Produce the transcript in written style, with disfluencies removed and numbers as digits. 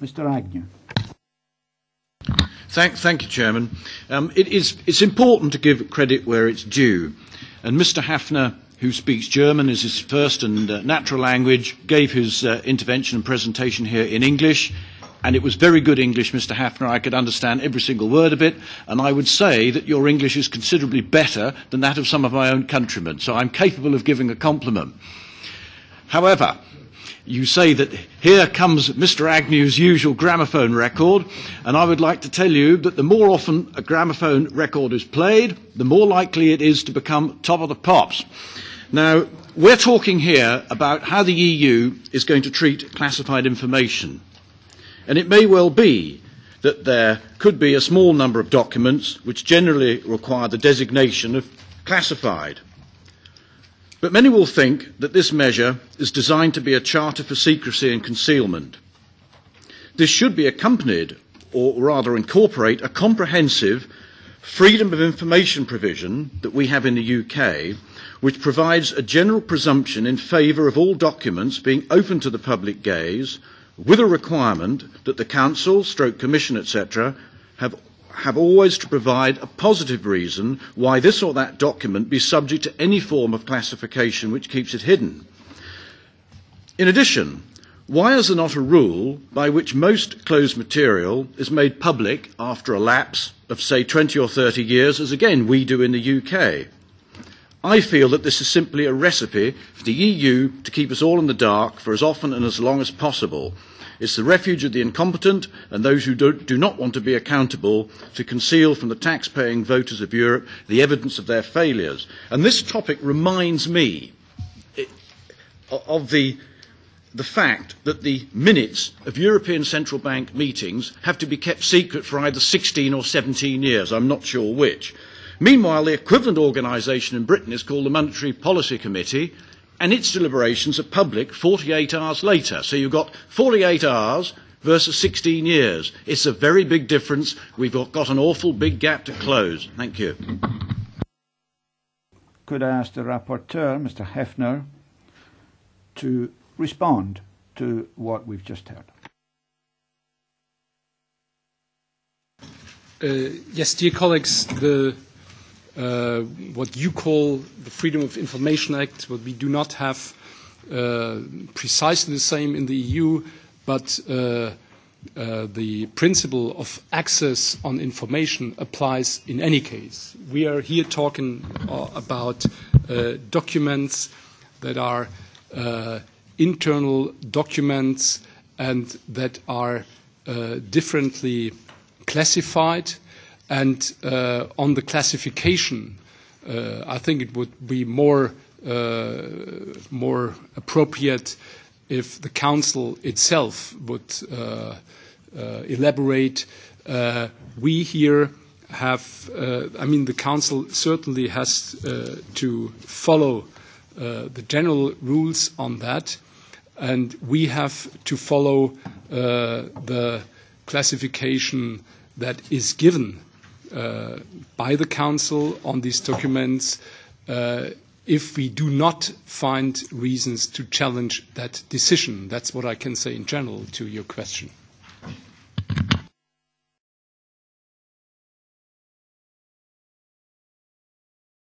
Mr. Agnew. Thank you, Chairman. It's important to give credit where it's due. And Mr. HÄFNER, who speaks German as his first and natural language, gave his intervention and presentation here in English. And it was very good English, Mr. HÄFNER. I could understand every single word of it. And I would say that your English is considerably better than that of some of my own countrymen. So I'm capable of giving a compliment. However, you say that here comes Mr. Agnew's usual gramophone record, and I would like to tell you that the more often a gramophone record is played, the more likely it is to become top of the pops. Now, we're talking here about how the EU is going to treat classified information. And it may well be that there could be a small number of documents which generally require the designation of classified. But many will think that this measure is designed to be a charter for secrecy and concealment. This should be accompanied, or rather incorporate, a comprehensive freedom of information provision that we have in the UK, which provides a general presumption in favour of all documents being open to the public gaze, with a requirement that the Council, Commission, etc., have always to provide a positive reason why this or that document be subject to any form of classification which keeps it hidden. In addition, why is there not a rule by which most closed material is made public after a lapse of, say, 20 or 30 years, as again we do in the UK? I feel that this is simply a recipe for the EU to keep us all in the dark for as often and as long as possible. It's the refuge of the incompetent and those who do not want to be accountable to conceal from the tax-paying voters of Europe the evidence of their failures. And this topic reminds me of the fact that the minutes of European Central Bank meetings have to be kept secret for either 16 or 17 years. I'm not sure which. Meanwhile, the equivalent organisation in Britain is called the Monetary Policy Committee, and its deliberations are public 48 hours later. So you've got 48 hours versus 16 years. It's a very big difference. We've got an awful big gap to close. Thank you. Could I ask the Rapporteur, Mr. HÄFNER, to respond to what we've just heard? Yes, dear colleagues, what you call the Freedom of Information Act, what we do not have precisely the same in the EU, but the principle of access on information applies in any case. We are here talking about documents that are internal documents and that are differently classified. And on the classification, I think it would be more appropriate if the Council itself would elaborate. We here have, the Council certainly has to follow the general rules on that, and we have to follow the classification that is given by the Council on these documents if we do not find reasons to challenge that decision. That's what I can say in general to your question.